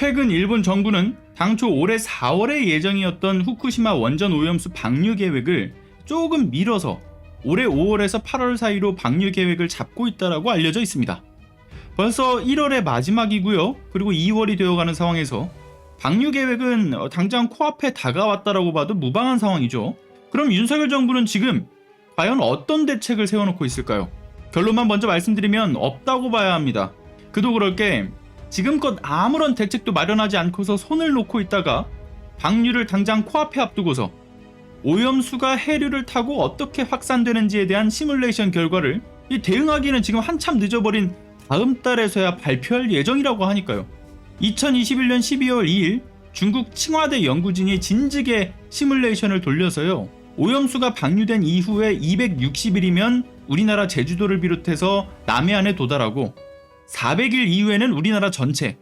최근 일본 정부는 당초 올해 4월에 예정이었던 후쿠시마 원전 오염수 방류 계획을 조금 미뤄서 올해 5월에서 8월 사이로 방류 계획을 잡고 있다고 알려져 있습니다. 벌써 1월의 마지막이고요. 그리고 2월이 되어가는 상황에서 방류 계획은 당장 코앞에 다가왔다라고 봐도 무방한 상황이죠. 그럼 윤석열 정부는 지금 과연 어떤 대책을 세워놓고 있을까요? 결론만 먼저 말씀드리면 없다고 봐야 합니다. 그도 그럴 게 지금껏 아무런 대책도 마련하지 않고서 손을 놓고 있다가 방류를 당장 코앞에 앞두고서 오염수가 해류를 타고 어떻게 확산되는지에 대한 시뮬레이션 결과를 대응하기는 지금 한참 늦어버린 다음 달에서야 발표할 예정이라고 하니까요. 2021년 12월 2일 중국 칭화대 연구진이 진즉에 시뮬레이션을 돌려서요. 오염수가 방류된 이후에 260일이면 우리나라 제주도를 비롯해서 남해안에 도달하고 400일 이후에는 우리나라 전체,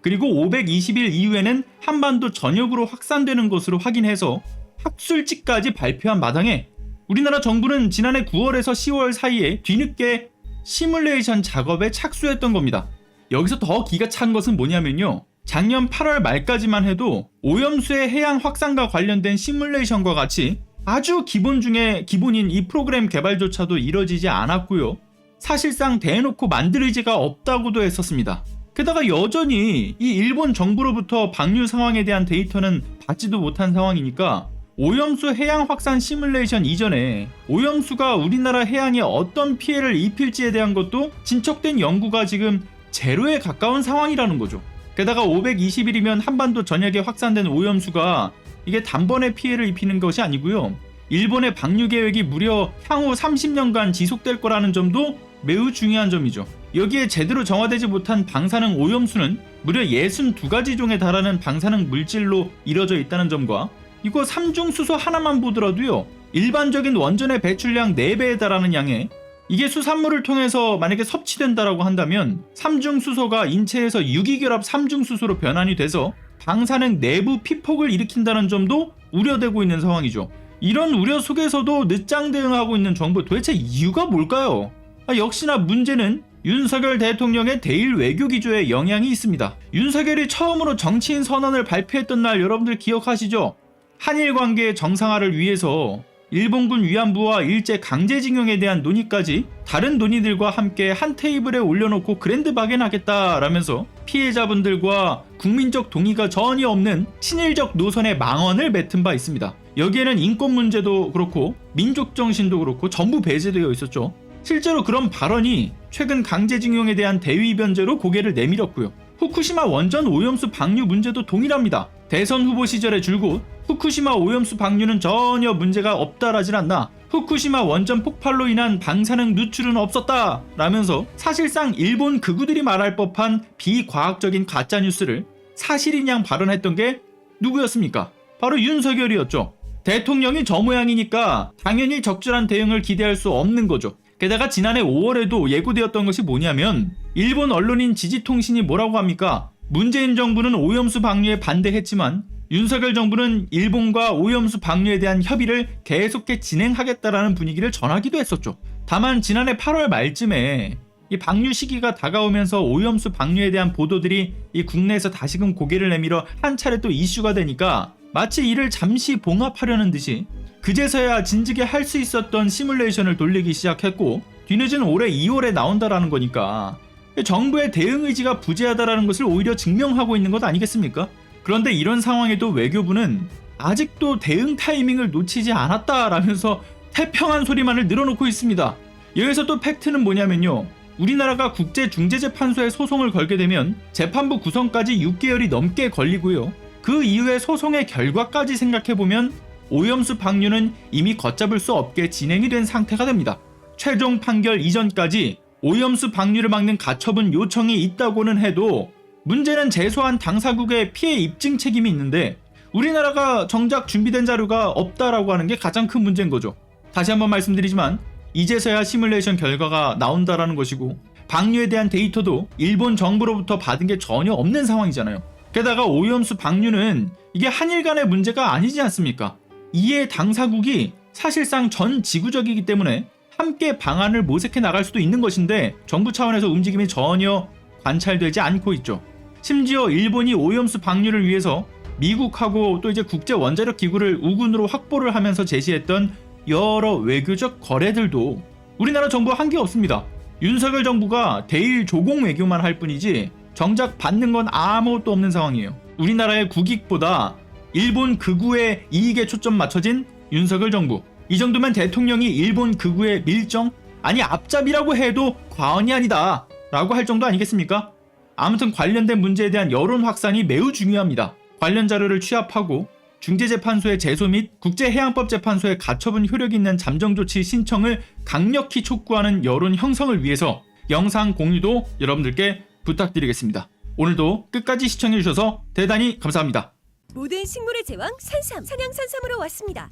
그리고 520일 이후에는 한반도 전역으로 확산되는 것으로 확인해서 학술지까지 발표한 마당에 우리나라 정부는 지난해 9월에서 10월 사이에 뒤늦게 시뮬레이션 작업에 착수했던 겁니다. 여기서 더 기가 찬 것은 뭐냐면요. 작년 8월 말까지만 해도 오염수의 해양 확산과 관련된 시뮬레이션과 같이 아주 기본 중에 기본인 이 프로그램 개발조차도 이뤄지지 않았고요. 사실상 대놓고 만들 의지가 없다고도 했었습니다. 게다가 여전히 이 일본 정부로부터 방류 상황에 대한 데이터는 받지도 못한 상황이니까 오염수 해양 확산 시뮬레이션 이전에 오염수가 우리나라 해양에 어떤 피해를 입힐지에 대한 것도 진척된 연구가 지금 제로에 가까운 상황이라는 거죠. 게다가 520일이면 한반도 전역에 확산된 오염수가 이게 단번에 피해를 입히는 것이 아니고요. 일본의 방류 계획이 무려 향후 30년간 지속될 거라는 점도 매우 중요한 점이죠. 여기에 제대로 정화되지 못한 방사능 오염수는 무려 62가지 종에 달하는 방사능 물질로 이뤄져 있다는 점과 이거 삼중수소 하나만 보더라도요. 일반적인 원전의 배출량 4배에 달하는 양에 이게 수산물을 통해서 만약에 섭취된다라고 한다면 삼중수소가 인체에서 유기결합 삼중수소로 변환이 돼서 방사능 내부 피폭을 일으킨다는 점도 우려되고 있는 상황이죠. 이런 우려 속에서도 늦장 대응하고 있는 정부, 도대체 이유가 뭘까요? 역시나 문제는 윤석열 대통령의 대일 외교 기조에 영향이 있습니다. 윤석열이 처음으로 정치인 선언을 발표했던 날 여러분들 기억하시죠? 한일 관계의 정상화를 위해서 일본군 위안부와 일제 강제징용에 대한 논의까지 다른 논의들과 함께 한 테이블에 올려놓고 그랜드 바겐하겠다라면서 피해자분들과 국민적 동의가 전혀 없는 친일적 노선의 망언을 뱉은 바 있습니다. 여기에는 인권 문제도 그렇고 민족 정신도 그렇고 전부 배제되어 있었죠. 실제로 그런 발언이 최근 강제징용에 대한 대위 변제로 고개를 내밀었고요. 후쿠시마 원전 오염수 방류 문제도 동일합니다. 대선 후보 시절에 줄곧 후쿠시마 오염수 방류는 전혀 문제가 없다라질 않나, 후쿠시마 원전 폭발로 인한 방사능 누출은 없었다 라면서 사실상 일본 극우들이 말할 법한 비과학적인 가짜뉴스를 사실인 양 발언했던 게 누구였습니까? 바로 윤석열이었죠. 대통령이 저 모양이니까 당연히 적절한 대응을 기대할 수 없는 거죠. 게다가 지난해 5월에도 예고되었던 것이 뭐냐면 일본 언론인 지지통신이 뭐라고 합니까? 문재인 정부는 오염수 방류에 반대했지만 윤석열 정부는 일본과 오염수 방류에 대한 협의를 계속해 진행하겠다라는 분위기를 전하기도 했었죠. 다만 지난해 8월 말쯤에 이 방류 시기가 다가오면서 오염수 방류에 대한 보도들이 이 국내에서 다시금 고개를 내밀어 한 차례 또 이슈가 되니까 마치 이를 잠시 봉합하려는 듯이 그제서야 진즉에 할 수 있었던 시뮬레이션을 돌리기 시작했고 뒤늦은 올해 2월에 나온다라는 거니까 정부의 대응 의지가 부재하다라는 것을 오히려 증명하고 있는 것 아니겠습니까? 그런데 이런 상황에도 외교부는 아직도 대응 타이밍을 놓치지 않았다라면서 태평한 소리만을 늘어놓고 있습니다. 여기서 또 팩트는 뭐냐면요. 우리나라가 국제중재재판소에 소송을 걸게 되면 재판부 구성까지 6개월이 넘게 걸리고요. 그 이후에 소송의 결과까지 생각해보면 오염수 방류는 이미 걷잡을 수 없게 진행이 된 상태가 됩니다. 최종 판결 이전까지 오염수 방류를 막는 가처분 요청이 있다고는 해도 문제는 제소한 당사국의 피해 입증 책임이 있는데 우리나라가 정작 준비된 자료가 없다라고 하는 게 가장 큰 문제인 거죠. 다시 한번 말씀드리지만 이제서야 시뮬레이션 결과가 나온다라는 것이고 방류에 대한 데이터도 일본 정부로부터 받은 게 전혀 없는 상황이잖아요. 게다가 오염수 방류는 이게 한일 간의 문제가 아니지 않습니까? 이에 당사국이 사실상 전 지구적이기 때문에 함께 방안을 모색해 나갈 수도 있는 것인데 정부 차원에서 움직임이 전혀 관찰되지 않고 있죠. 심지어 일본이 오염수 방류를 위해서 미국하고 또 이제 국제 원자력 기구를 우군으로 확보를 하면서 제시했던 여러 외교적 거래들도 우리나라 정부와 한 게 없습니다. 윤석열 정부가 대일 조공 외교만 할 뿐이지 정작 받는 건 아무것도 없는 상황이에요. 우리나라의 국익보다 일본 극우의 이익에 초점 맞춰진 윤석열 정부. 이 정도면 대통령이 일본 극우의 밀정? 아니 앞잡이라고 해도 과언이 아니다 라고 할 정도 아니겠습니까? 아무튼 관련된 문제에 대한 여론 확산이 매우 중요합니다. 관련 자료를 취합하고 중재재판소의 제소 및 국제해양법재판소의 가처분 효력 있는 잠정조치 신청을 강력히 촉구하는 여론 형성을 위해서 영상 공유도 여러분들께 부탁드리겠습니다. 오늘도 끝까지 시청해주셔서 대단히 감사합니다. 모든 식물의 제왕 산삼, 산양산삼으로 왔습니다.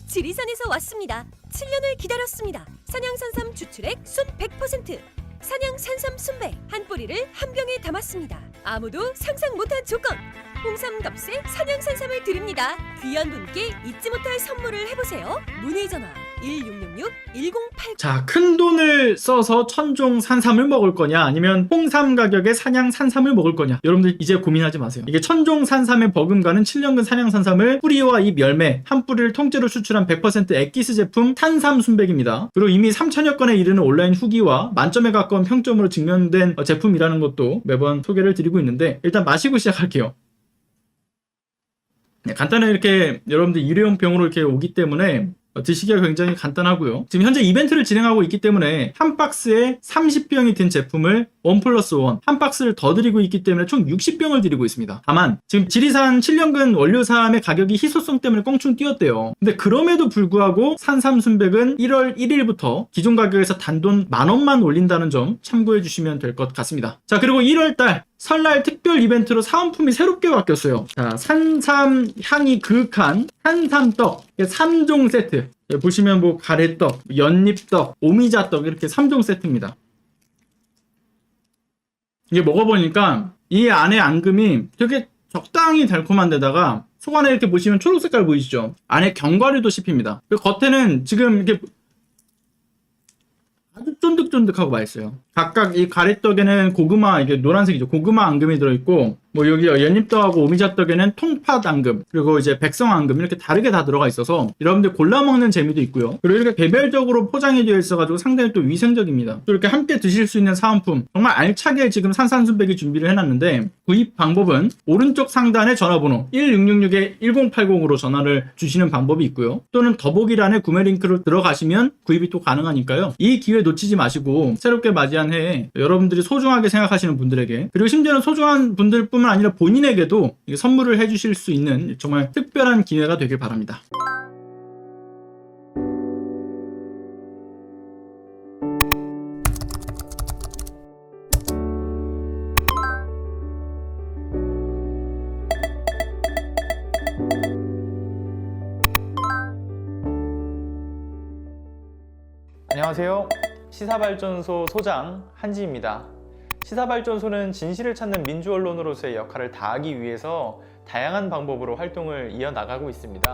지리산에서 왔습니다. 7년을 기다렸습니다. 산양산삼 추출액 순 100%, 산양산삼 순백 한 뿌리를 한 병에 담았습니다. 아무도 상상 못한 조건, 홍삼 값에 산양산삼을 드립니다. 귀한 분께 잊지 못할 선물을 해보세요. 문의전화 1666-1080. 자, 큰 돈을 써서 천종 산삼을 먹을 거냐 아니면 홍삼 가격에 산양 산삼을 먹을 거냐, 여러분들 이제 고민하지 마세요. 이게 천종 산삼의 버금가는 7년근 산양 산삼을 뿌리와 잎 열매 한 뿌리를 통째로 추출한 100% 액기스 제품 탄삼 순백입니다. 그리고 이미 3천여 건에 이르는 온라인 후기와 만점에 가까운 평점으로 증명된 제품이라는 것도 매번 소개를 드리고 있는데, 일단 마시고 시작할게요. 네, 간단하게 이렇게 여러분들 일회용 병으로 이렇게 오기 때문에 드시기가 굉장히 간단하고요. 지금 현재 이벤트를 진행하고 있기 때문에 한 박스에 30병이 든 제품을 1+1, 한 박스를 더 드리고 있기 때문에 총 60병을 드리고 있습니다. 다만 지금 지리산 7년근 원료삼의 가격이 희소성 때문에 껑충 뛰었대요. 근데 그럼에도 불구하고 산삼순백은 1월 1일부터 기존 가격에서 단돈 10,000원만 올린다는 점 참고해 주시면 될 것 같습니다. 자, 그리고 1월달 설날 특별 이벤트로 사은품이 새롭게 바뀌었어요. 자, 산삼 향이 그윽한 산삼떡 3종 세트. 보시면 뭐 가래떡, 연잎떡, 오미자떡 이렇게 3종 세트입니다. 이게 먹어보니까 이 안에 앙금이 되게 적당히 달콤한 데다가 속 안에 이렇게 보시면 초록 색깔 보이시죠? 안에 견과류도 씹힙니다. 그리고 겉에는 지금 이렇게 아주 쫀득쫀득하고 맛있어요. 각각 이 가래떡에는 고구마, 이게 노란색이죠. 고구마 앙금이 들어있고, 뭐 여기 연잎떡하고 오미자떡에는 통팥 앙금, 그리고 이제 백성 앙금 이렇게 다르게 다 들어가 있어서 여러분들 골라 먹는 재미도 있고요. 그리고 이렇게 개별적으로 포장이 되어 있어가지고 상당히 또 위생적입니다. 또 이렇게 함께 드실 수 있는 사은품 정말 알차게 지금 산산순백이 준비를 해놨는데, 구입 방법은 오른쪽 상단에 전화번호 1666-1080으로 전화를 주시는 방법이 있고요. 또는 더보기란에 구매 링크로 들어가시면 구입이 또 가능하니까요. 이 기회 놓치지 마시고 새롭게 맞이한 해에 여러분들이 소중하게 생각하시는 분들에게, 그리고 심지어는 소중한 분들뿐만 아니라 본인에게도 선물을 해주실 수 있는 정말 특별한 기회가 되길 바랍니다. 안녕하세요. 시사발전소 소장 한지입니다. 시사발전소는 진실을 찾는 민주언론으로서의 역할을 다하기 위해서 다양한 방법으로 활동을 이어나가고 있습니다.